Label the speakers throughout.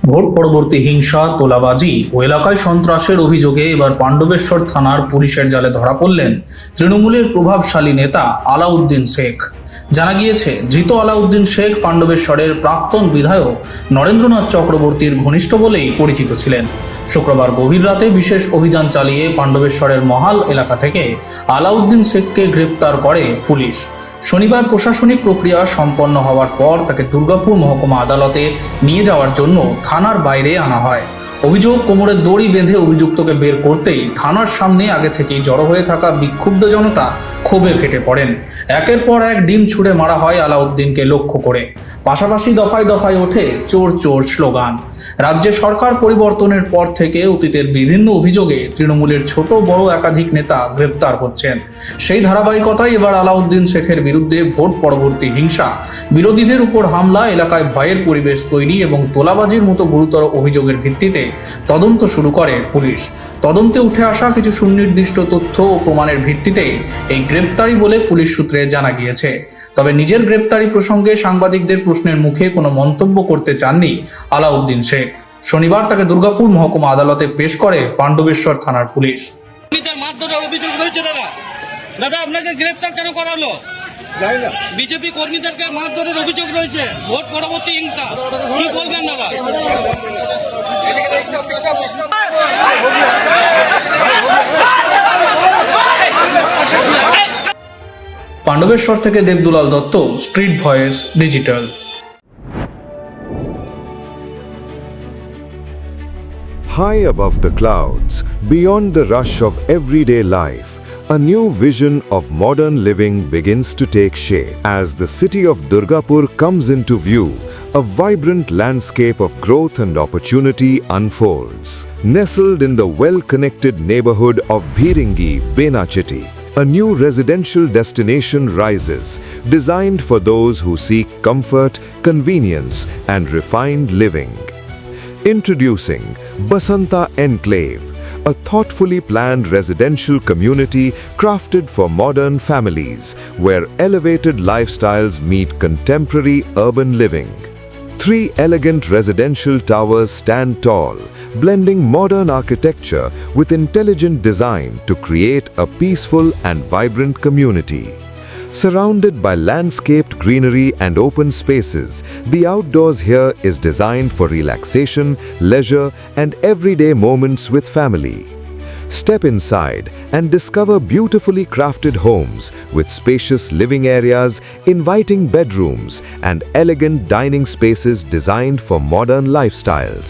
Speaker 1: Vote পরবর্তী হিংসা, তোলাবাজি ও এলাকায় সন্ত্রাসের অভিযোগে এবার পাণ্ডবেশ্বর থানার পুলিশের জালে ধরা পড়লেন তৃণমূলের প্রভাবশালী নেতা আলাউদ্দিন শেখ। জানা গিয়েছে, ধৃত আলাউদ্দিন শেখ পাণ্ডবেশ্বরের প্রাক্তন বিধায়ক নরেন্দ্রনাথ চক্রবর্তীর ঘনিষ্ঠ বলেই পরিচিত ছিলেন। শুক্রবার গভীর রাতে বিশেষ অভিযান চালিয়ে পাণ্ডবেশ্বরের মহাল এলাকা থেকে আলাউদ্দিন শেখকে গ্রেপ্তার করে পুলিশ। শনিবার প্রশাসনিক প্রক্রিয়া সম্পন্ন হওয়ার পর তাকে দুর্গাপুর মহকুমা আদালতে নিয়ে যাওয়ার জন্য থানার বাইরে আনা হয়। অভিযোগ, কোমরে দড়ি বেঁধে অভিযুক্তকে বের করতেই থানার সামনে আগে থেকেই জড়ো হয়ে থাকা বিক্ষুব্ধ জনতা ক্ষোভে ফেটে পড়েন। একের পর এক ডিম ছুঁড়ে মারা হয় আলাউদ্দিনকে লক্ষ্য করে। পাশাপাশি দফায় দফায় ওঠে চোর চোর স্লোগান। রাজ্যে সরকার পরিবর্তনের পর থেকে অতীতের বিভিন্ন অভিযোগে তৃণমূলের ছোট বড় একাধিক নেতা গ্রেপ্তার হচ্ছেন। সেই ধারাবাহিকতায় এবার আলাউদ্দিন শেখের বিরুদ্ধে ভোট পরবর্তী হিংসা, বিরোধীদের উপর হামলা, এলাকায় ভয়ের পরিবেশ তৈরি এবং তোলাবাজির মতো গুরুতর অভিযোগের ভিত্তিতে তদন্ত শুরু করে পুলিশ। তদন্তে উঠে আসা কিছু সুনির্দিষ্ট তথ্য ও প্রমাণের ভিত্তিতে এই গ্রেপ্তারি বলে পুলিশ সূত্রে জানা গিয়েছে। তবে নিজের গ্রেপ্তারি প্রসঙ্গে সাংবাদিকদের প্রশ্নের মুখে কোনো মন্তব্য করতে চাননি আলাউদ্দিন শেখ। শনিবার তাকে দুর্গাপুর মহকুমা আদালতে পেশ করে পাণ্ডবেশ্বর থানার পুলিশ।
Speaker 2: দাদা, আপনাকে গ্রেফতার কেন করা হলো? বিজেপি কর্মীদেরকে মারধরের অভিযোগ রয়েছে, ভোট পরবর্তী হিংসা, কি বলবেন দাদা?
Speaker 1: পাণ্ডবেশ্বর থেকে Debdulal Dutta, street voice digital.
Speaker 3: High above the clouds, beyond the rush of everyday life, a new vision of modern living begins to take shape. As the city of Durgapur comes into view, a vibrant landscape of growth and opportunity unfolds. Nestled in the well-connected neighborhood of Bhiringi, Benachiti, a new residential destination rises, designed for those who seek comfort, convenience, and refined living. Introducing Basanta Enclave, a thoughtfully planned residential community crafted for modern families, where elevated lifestyles meet contemporary urban living. 3 elegant residential towers stand tall, blending modern architecture with intelligent design to create a peaceful and vibrant community. Surrounded by landscaped greenery and open spaces, the outdoors here is designed for relaxation, leisure, and everyday moments with family. Step inside and discover beautifully crafted homes with spacious living areas, inviting bedrooms, and elegant dining spaces designed for modern lifestyles.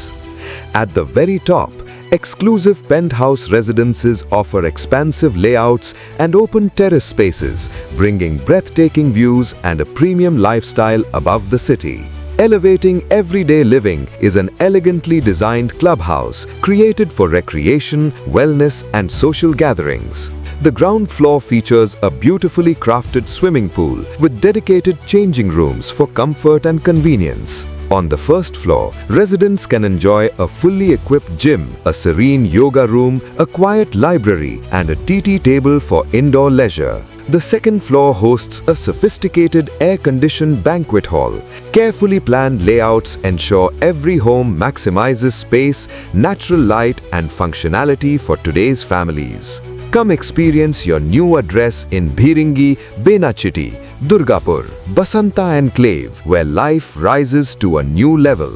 Speaker 3: At the very top, exclusive penthouse residences offer expansive layouts and open terrace spaces, bringing breathtaking views and a premium lifestyle above the city. Elevating everyday living is an elegantly designed clubhouse created for recreation, wellness, and social gatherings. The ground floor features a beautifully crafted swimming pool with dedicated changing rooms for comfort and convenience. On the first floor, residents can enjoy a fully equipped gym, a serene yoga room, a quiet library, and a TT table for indoor leisure. The second floor hosts a sophisticated air-conditioned banquet hall. Carefully planned layouts ensure every home maximizes space, natural light, and functionality for today's families. Come experience your new address in Bhiringi, Benachiti, Durgapur, Basanta Enclave, where life rises to a new level.